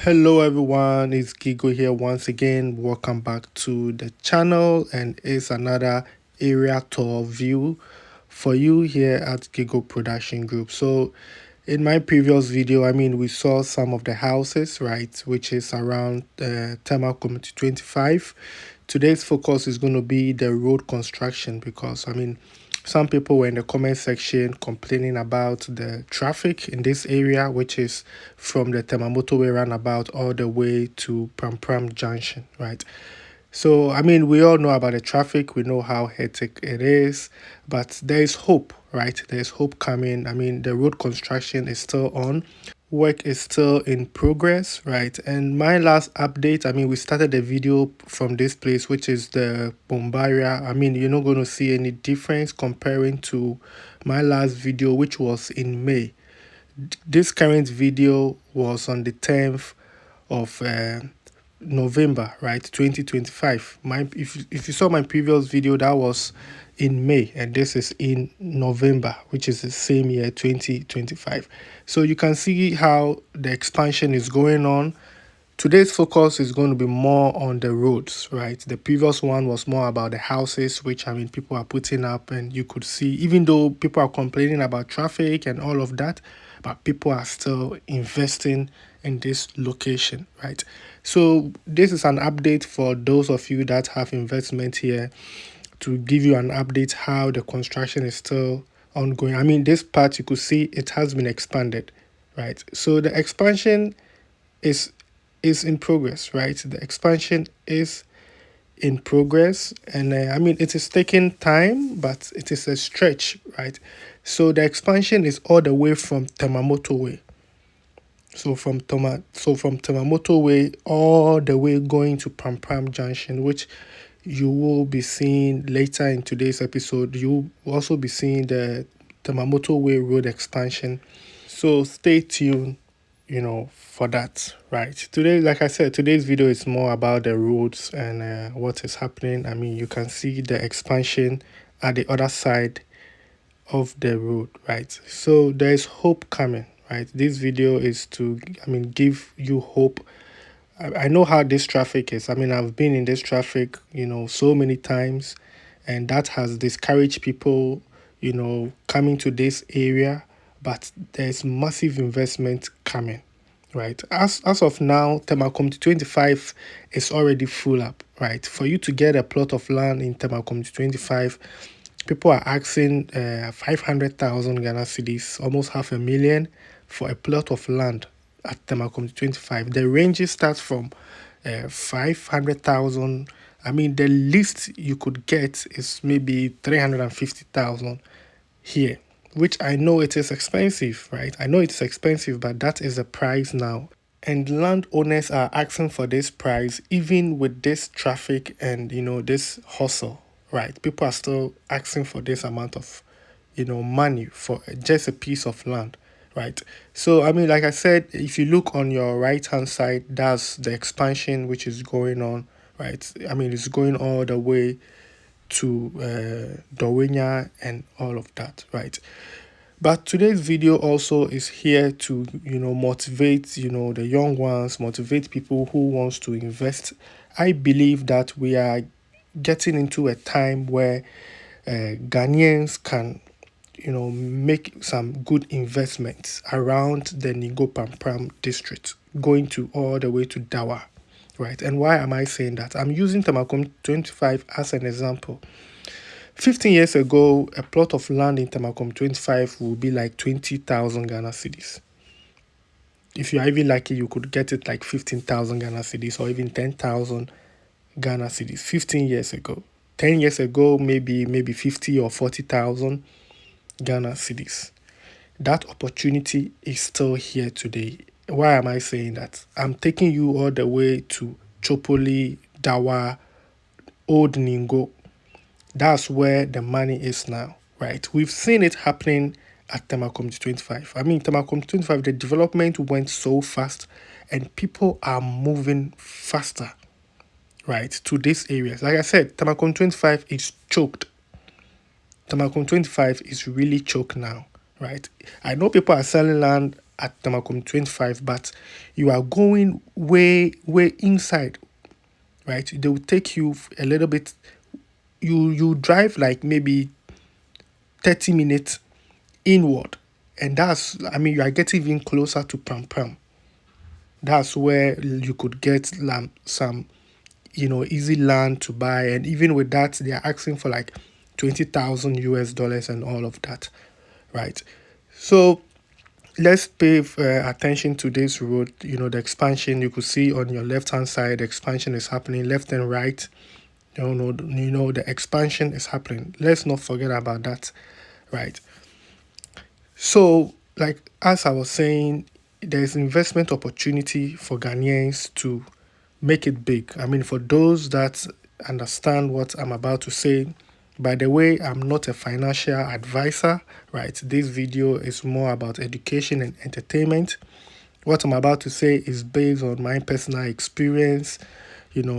Hello everyone, it's Gigo here once again. Welcome back to the channel, and it's another area tour view for you here at Gigo Production Group. So in my previous video, we saw some of the houses, right, which is around Tema Community 25. Today's focus is going to be the road construction because some people were in the comment section complaining about the traffic in this area, which is from the Tema motorway roundabout all the way to Prampram Junction, right? So, we all know about the traffic, we know how hectic it is, but there is hope, right? There's hope coming. The road construction is still on. Work is still in progress, right? And my last update, we started the video from this place, which is the Bombaria. You're not going to see any difference comparing to my last video, which was in May. This current video was on the 10th of November, right, 2025. If you saw my previous video, that was in May, and this is in November, which is the same year, 2025. So you can see how the expansion is going on. Today's focus is going to be more on the roads, right? The previous one was more about the houses, which people are putting up, and you could see, even though people are complaining about traffic and all of that, but people are still investing in this location, right? So this is an update for those of you that have investment here, to give you an update how the construction is still ongoing. This part you could see it has been expanded, right? So the expansion is in progress, right? The expansion is in progress, and it is taking time, but it is a stretch, right? So the expansion is all the way from Tema motorway. So from Tema motorway all the way going to Prampram Junction, which you will be seeing later in today's episode. You will also be seeing the Tema motorway road expansion. So stay tuned, for that, right? Today, like I said, today's video is more about the roads and what is happening. You can see the expansion at the other side of the road, right? So there is hope coming, right? This video is to, give you hope. I know how this traffic is. I've been in this traffic, so many times, and that has discouraged people, coming to this area. But there's massive investment coming, right? As of now, Tema Community 25 is already full up, right? For you to get a plot of land in Tema Community 25, people are asking 500,000 Ghana cedis, almost 500,000, for a plot of land at Tema Community 25. The ranges starts from 500,000. The least you could get is maybe 350,000 here, which I know it is expensive, right? I know it's expensive, but that is the price now. And landowners are asking for this price, even with this traffic and, this hustle, right? People are still asking for this amount of, money for just a piece of land, right? So, like I said, if you look on your right-hand side, that's the expansion which is going on, right? It's going all the way to Dowenya and all of that, right? But today's video also is here to, motivate, the young ones, motivate people who wants to invest. I believe that we are getting into a time where Ghanaians can, make some good investments around the Ningo Pampram district, going to all the way to Dawa, right? And why am I saying that? I'm using Tema Community 25 as an example. 15 years ago, a plot of land in Tema Community 25 would be like 20,000 Ghana cedis. If you are even lucky, you could get it like 15,000 Ghana cedis or even 10,000 Ghana cedis 15 years ago. 10 years ago, maybe 50 or 40,000 Ghana cedis. That opportunity is still here today. Why am I saying that? I'm taking you all the way to Chopoli, Dawa, Old Ningo. That's where the money is now, right? We've seen it happening at Tema Community 25. Tema Community 25, the development went so fast and people are moving faster, right, to these areas. Like I said, Tema Community 25 is choked. Tema Community 25 is really choked now, right? I know people are selling land at Tema Community 25, but you are going way inside, right? They will take you a little bit. You drive like maybe 30 minutes inward, and that's, I mean, you are getting even closer to prampram. That's where you could get some, easy land to buy, and even with that, they are asking for like 20,000 US dollars and all of that, right? So let's pay attention to this road. The expansion, you could see on your left hand side, the expansion is happening left and right. The expansion is happening. Let's not forget about that, right? So, like as I was saying, there's investment opportunity for Ghanaians to make it big. I mean, for those that understand what I'm about to say, by the way, I'm not a financial advisor, right? This video is more about education and entertainment. What I'm about to say is based on my personal experience,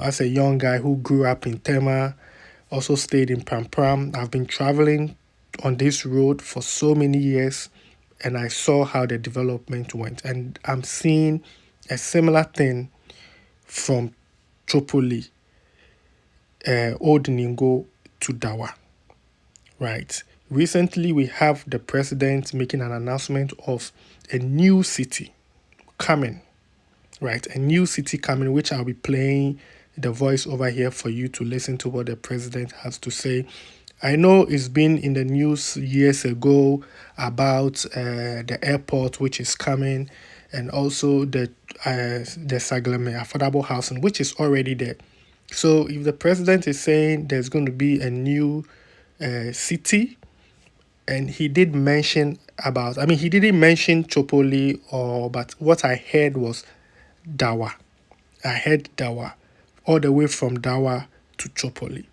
as a young guy who grew up in Tema, also stayed in Prampram. I've been traveling on this road for so many years, and I saw how the development went. And I'm seeing a similar thing from Tripoli, Old Ningo to Dawa, right? Recently, we have the president making an announcement of a new city coming, right? A new city coming, which I'll be playing the voice over here for you to listen to what the president has to say. I know it's been in the news years ago about the airport which is coming, and also the Saglame affordable housing which is already there. So if the president is saying there's going to be a new city, and he did mention about, I mean, he didn't mention Chopoli, but what I heard was Dawa. I heard Dawa, all the way from Dawa to Chopoli.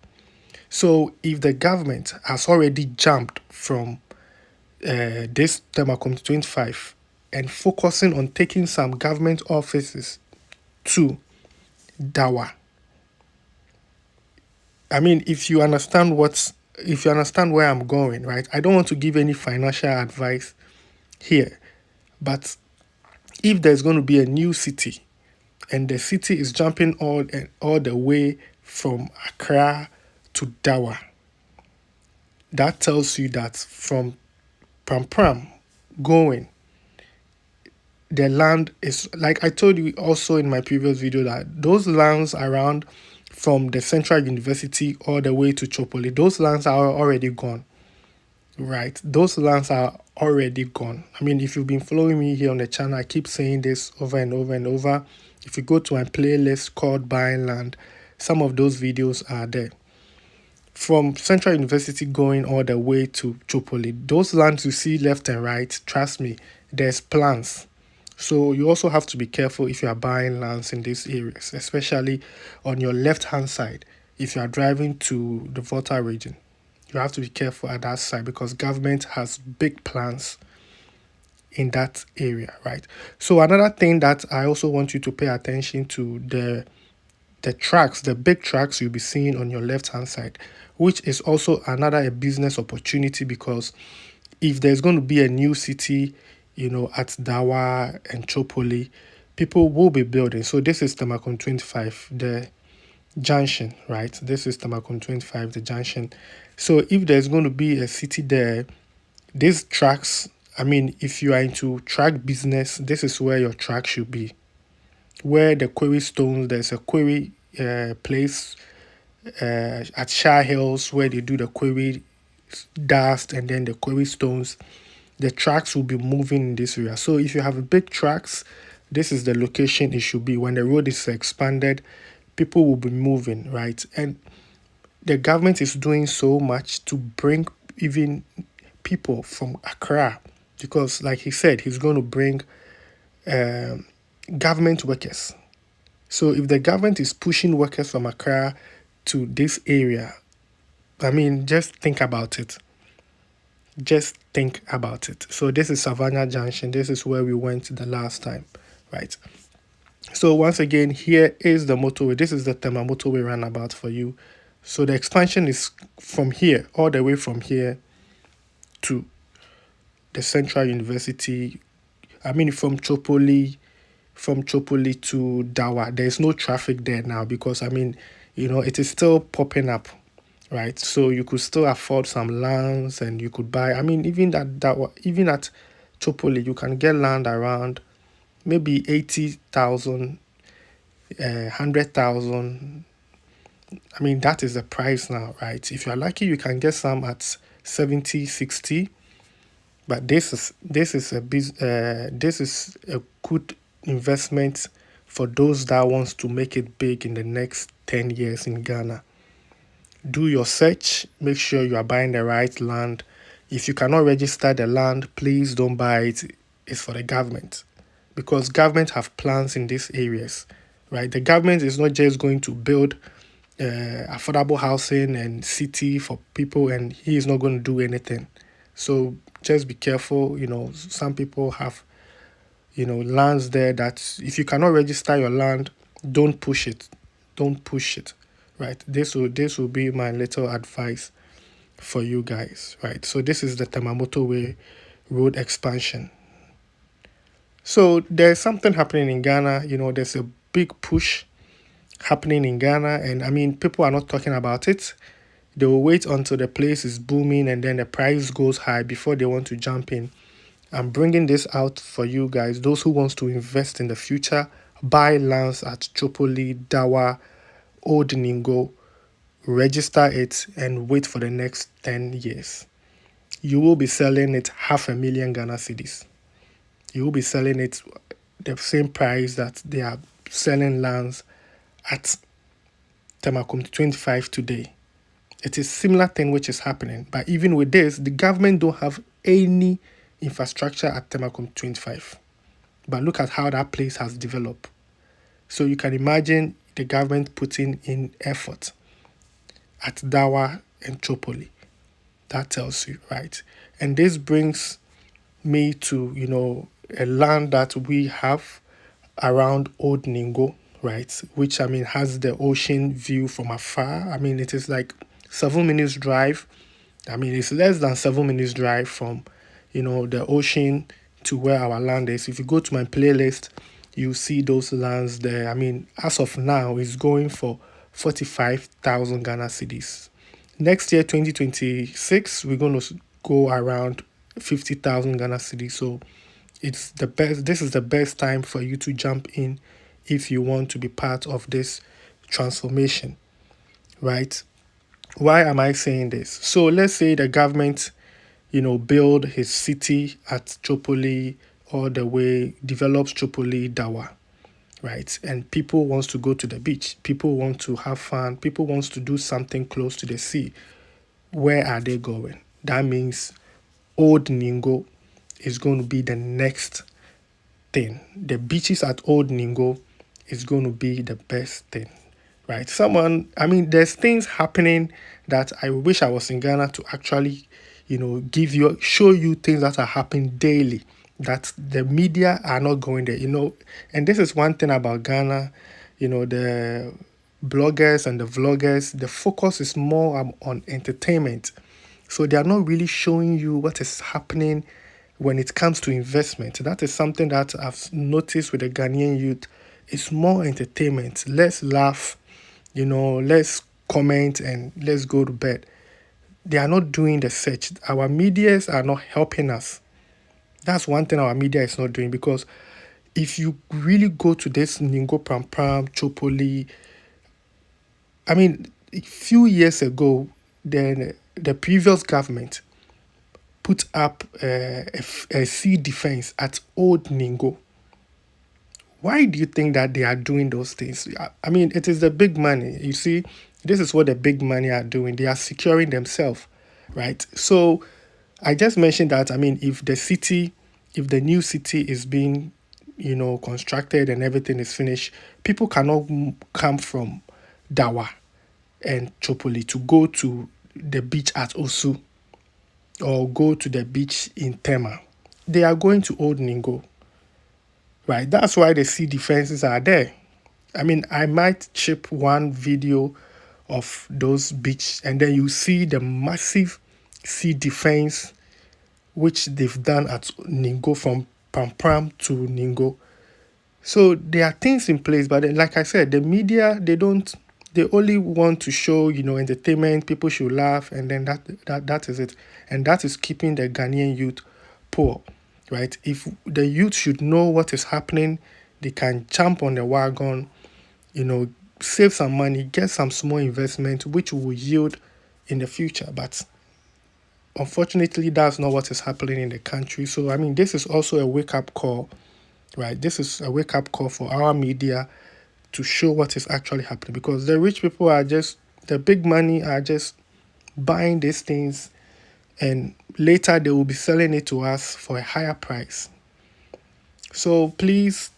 So if the government has already jumped from this Tema Community 25 and focusing on taking some government offices to Dawa, I mean, if you understand where I'm going, right? I don't want to give any financial advice here, but if there's going to be a new city and the city is jumping all the way from Accra to Dawa, that tells you that from Prampram going, the land is, like I told you also in my previous video, that those lands around from the Central University all the way to Chopoli, those lands are already gone, right? Those lands are already gone. I mean, if you've been following me here on the channel, I keep saying this over and over and over. If you go to my playlist called Buying Land, some of those videos are there. From Central University going all the way to Chopoli, those lands you see left and right, trust me, there's plans. So you also have to be careful if you are buying lands in these areas, especially on your left-hand side. If you are driving to the Volta region, you have to be careful at that side because government has big plans in that area, right? So another thing that I also want you to pay attention to, the tracks, the big tracks you'll be seeing on your left-hand side, which is also another a business opportunity, because if there's going to be a new city, at Dawa and Chopoli, people will be building. So this is Tema Community 25, the junction, right? This is Tema Community 25, the junction. So if there's going to be a city there, these tracks, I mean, if you are into track business, this is where your track should be. Where the quarry stones, there's a quarry place at Shah Hills where they do the quarry dust and then the quarry stones. The tracks will be moving in this area. So if you have a big tracks, this is the location it should be. When the road is expanded, people will be moving, right? And the government is doing so much to bring even people from Accra, because like he said, he's going to bring government workers. So if the government is pushing workers from Accra to this area, I mean, just think about it. Just think about it. So this is Savannah Junction. This is where we went the last time, right? So once again, here is the motorway. This is the Tema motorway roundabout for you. So the expansion is from here, all the way from here to the Central University. I mean, from Chopoli to Dawa, there's no traffic there now because I mean, it is still popping up, right? So you could still afford some lands and you could buy. I mean, even at Dawa, even at Chopoli, you can get land around maybe 80,000, 100,000. I mean, that is the price now, right? If you're lucky, you can get some at 70, 60. But this is a good investment for those that wants to make it big in the next 10 years in Ghana. Do your search, make sure you are buying the right land. If you cannot register the land, please don't buy it. It's for the government because government have plans in these areas, right? The government is not just going to build affordable housing and city for people and he is not going to do anything. So just be careful. Some people have lands there that if you cannot register your land, don't push it. Don't push it. Right. This will be my little advice for you guys. Right. So this is the Tema Motorway road expansion. So there's something happening in Ghana. There's a big push happening in Ghana, and I mean people are not talking about it. They will wait until the place is booming and then the price goes high before they want to jump in. I'm bringing this out for you guys, those who wants to invest in the future, buy lands at Chopoli, Dawa, Old Ningo, register it and wait for the next 10 years. You will be selling it 500,000 Ghana cedis. You will be selling it the same price that they are selling lands at Tema Community 25 today. It is similar thing which is happening. But even with this, the government don't have any infrastructure at Tema Community 25. But look at how that place has developed. So you can imagine the government putting in effort at Dawa and Chopoli. That tells you, right? And this brings me to, a land that we have around Old Ningo, right? Which, I mean, has the ocean view from afar. I mean, it is like 7 minutes drive. I mean, it's less than 7 minutes drive from, the ocean to where our land is. If you go to my playlist, you see those lands there. I mean, as of now, it's going for 45,000 Ghana cedis. Next year, 2026, we're going to go around 50,000 Ghana cedis. So it's the best. This is the best time for you to jump in if you want to be part of this transformation, right? Why am I saying this? So let's say the government, build his city at Chopoli all the way, develops Chopoli Dawa, right? And people wants to go to the beach. People want to have fun. People wants to do something close to the sea. Where are they going? That means Old Ningo is going to be the next thing. The beaches at Old Ningo is going to be the best thing, right? There's things happening that I wish I was in Ghana to actually, show you things that are happening daily that the media are not going there, And this is one thing about Ghana, the bloggers and the vloggers, the focus is more on entertainment. So they are not really showing you what is happening when it comes to investment. That is something that I've noticed with the Ghanaian youth. It's more entertainment. Let's laugh, let's comment and let's go to bed. They are not doing the search. Our medias are not helping us. That's one thing our media is not doing because if you really go to this Ningo Prampram, Chopoli, I mean, a few years ago, then the previous government put up a sea defense at Old Ningo. Why do you think that they are doing those things? I mean, it is the big money. You see, this is what the big money are doing. They are securing themselves, right? So I just mentioned that, I mean, if the new city is being, constructed and everything is finished, people cannot come from Dawa and Chopoli to go to the beach at Osu or go to the beach in Tema. They are going to Old Ningo, right? That's why the sea defenses are there. I mean, I might chip one video of those beach and then you see the massive sea defense which they've done at Ningo from prampram to Ningo. So there are things in place, but then, like I said, the media, they only want to show, entertainment, people should laugh, and then that is it. And that is keeping the Ghanaian youth poor, right? If the youth should know what is happening, they can jump on the wagon, save some money, get some small investment, which will yield in the future. But unfortunately, that's not what is happening in the country. So, I mean, this is also a wake-up call, right? This is a wake-up call for our media to show what is actually happening, because the rich people the big money are just buying these things, and later they will be selling it to us for a higher price. So please,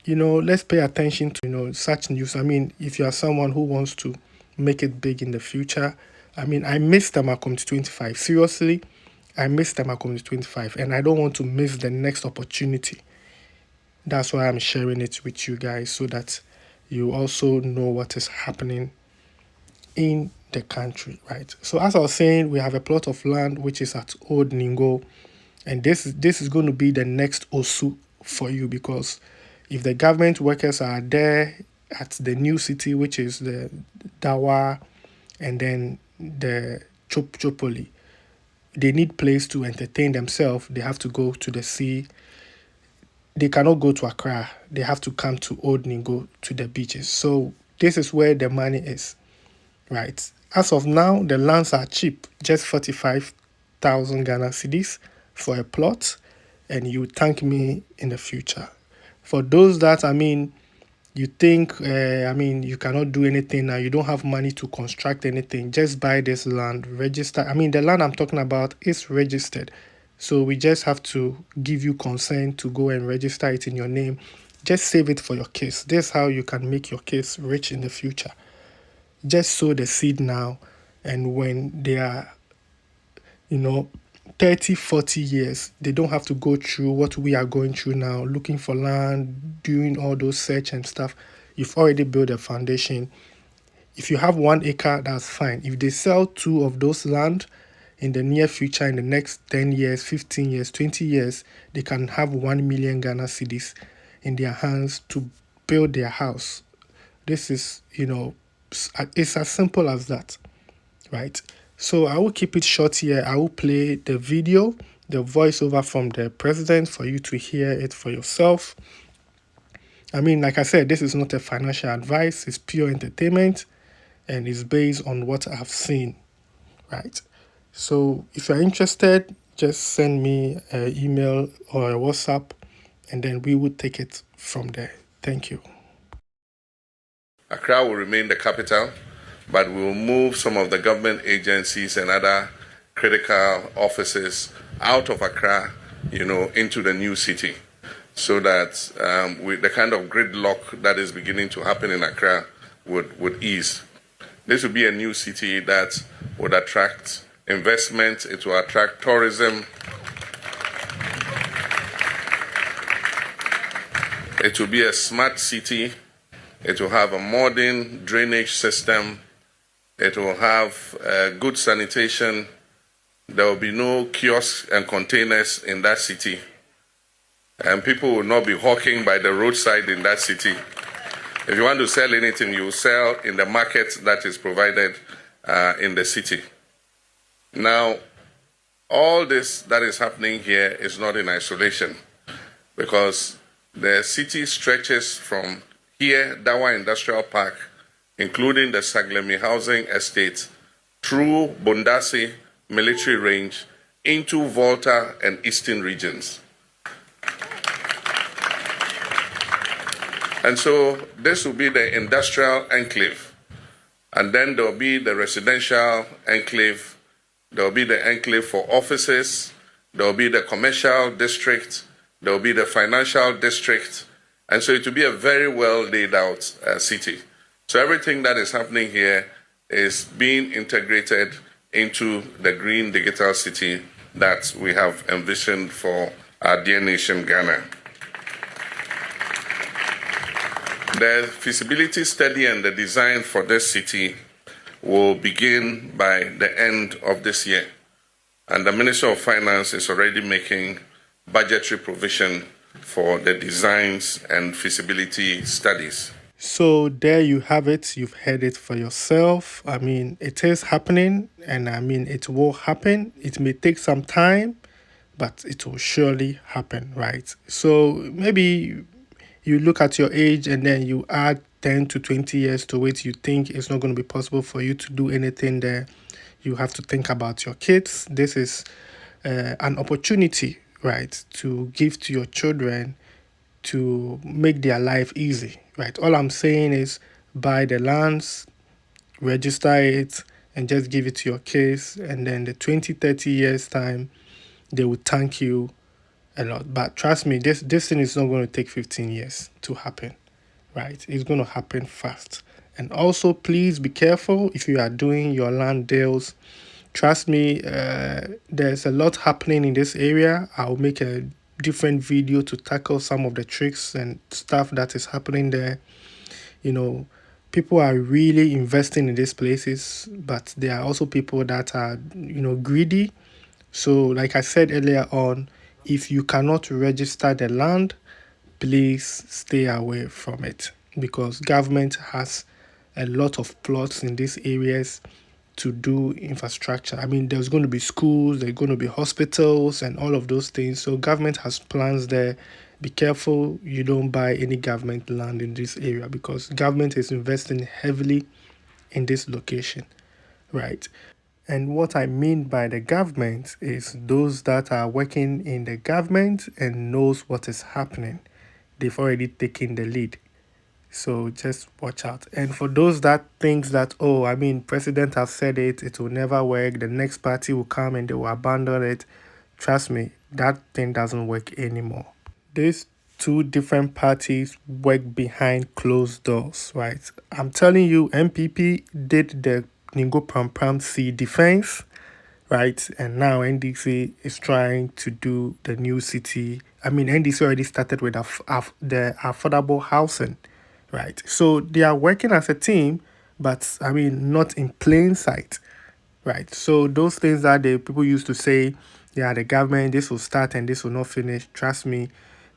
let's pay attention to, such news. I mean, if you are someone who wants to make it big in the future, I mean, I miss Tema Community 25. Seriously, I miss Tema Community 25, and I don't want to miss the next opportunity. That's why I'm sharing it with you guys, so that you also know what is happening in the country, right? So as I was saying, we have a plot of land which is at Old Ningo, and this is going to be the next Osu for you, because if the government workers are there at the new city, which is the Dawa and then the Chopoli, they need place to entertain themselves. They have to go to the sea. They cannot go to Accra. They have to come to Old Ningo, to the beaches. So this is where the money is, right? As of now, the lands are cheap, just 45,000 Ghana cedis for a plot, and you thank me in the future. For those that, I mean, you think, you cannot do anything now, you don't have money to construct anything, just buy this land, register. I mean, the land I'm talking about is registered. So we just have to give you consent to go and register it in your name. Just save it for your kids. This is how you can make your kids rich in the future. Just sow the seed now, and when they are, 30, 40 years, they don't have to go through what we are going through now, looking for land, doing all those search and stuff. You've already built a foundation. If you have 1 acre, that's fine. If they sell 2 of those land in the near future, in the next 10 years, 15 years, 20 years, they can have 1 million Ghana cedis in their hands to build their house. This is, it's as simple as that, right? So I will keep it short here. I will play the video, the voiceover from the president, for you to hear it for yourself. I mean, like I said, this is not a financial advice. It's pure entertainment, and it's based on what I've seen, right? So if you're interested, just send me an email or a WhatsApp, and then we will take it from there. Thank you. Accra will remain the capital, but we will move some of the government agencies and other critical offices out of Accra, into the new city, so that with the kind of gridlock that is beginning to happen in Accra would ease. This will be a new city that would attract investment, it will attract tourism, it will be a smart city, it will have a modern drainage system, it will have good sanitation, there will be no kiosks and containers in that city, and people will not be hawking by the roadside in that city. If you want to sell anything, you sell in the market that is provided in the city. Now, all this that is happening here is not in isolation, because the city stretches from here, Dawa Industrial Park, including the Saglemi Housing Estate, through Bondasi Military Range, into Volta and Eastern regions. And so this will be the industrial enclave. And then there will be the residential enclave. There will be the enclave for offices. There will be the commercial district. There will be the financial district. And so it will be a very well laid out city. So everything that is happening here is being integrated into the green digital city that we have envisioned for our dear nation, Ghana. The feasibility study and the design for this city will begin by the end of this year. And the Minister of Finance is already making budgetary provision for the designs and feasibility studies. So there you have it. You've heard it for yourself. I mean, it is happening, and I mean, it will happen. It may take some time, but it will surely happen, right? So maybe you look at your age and then you add 10 to 20 years to it. You think it's not going to be possible for you to do anything there. You have to think about your kids. This is an opportunity, right, to give to your children to make their life easy, right? All I'm saying is buy the lands, register it, and just give it to your kids. And then the 20, 30 years time, they will thank you a lot. But trust me, this thing is not going to take 15 years to happen, right? It's going to happen fast. And also, please be careful if you are doing your land deals. Trust me, there's a lot happening in this area. I'll make a different video to tackle some of the tricks and stuff that is happening there. You know, people are really investing in these places, but there are also people that are, greedy. So, like I said earlier on, if you cannot register the land, please stay away from it because government has a lot of plots in these areas to do infrastructure. I mean, there's going to be schools, there's going to be hospitals, and all of those things. So, government has plans there. Be careful you don't buy any government land in this area because government is investing heavily in this location, right? And what I mean by the government is those that are working in the government and knows what is happening. They've already taken the lead. So just watch out. And for those that thinks that, oh, I mean, president has said it, it will never work. The next party will come and they will abandon it. Trust me, that thing doesn't work anymore. These two different parties work behind closed doors, right? I'm telling you, MPP did the Ningo Prampram Sea defense, right? And now NDC is trying to do the new city. I mean, NDC already started with the affordable housing, right? So they are working as a team, but I mean, not in plain sight, right? So those things that the people used to say, yeah, the government, this will start and this will not finish. Trust me,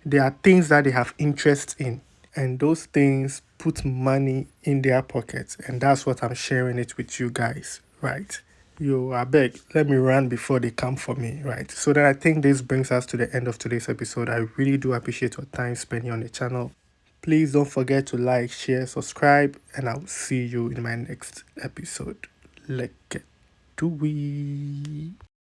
there are things that they have interest in, and those things put money in their pockets, and that's what I'm sharing it with you guys, right? Yo, I beg, let me run before they come for me, right? So then I think this brings us to the end of today's episode. I really do appreciate your time spending on the channel. Please don't forget to like, share, subscribe, and I'll see you in my next episode. Let's get to it.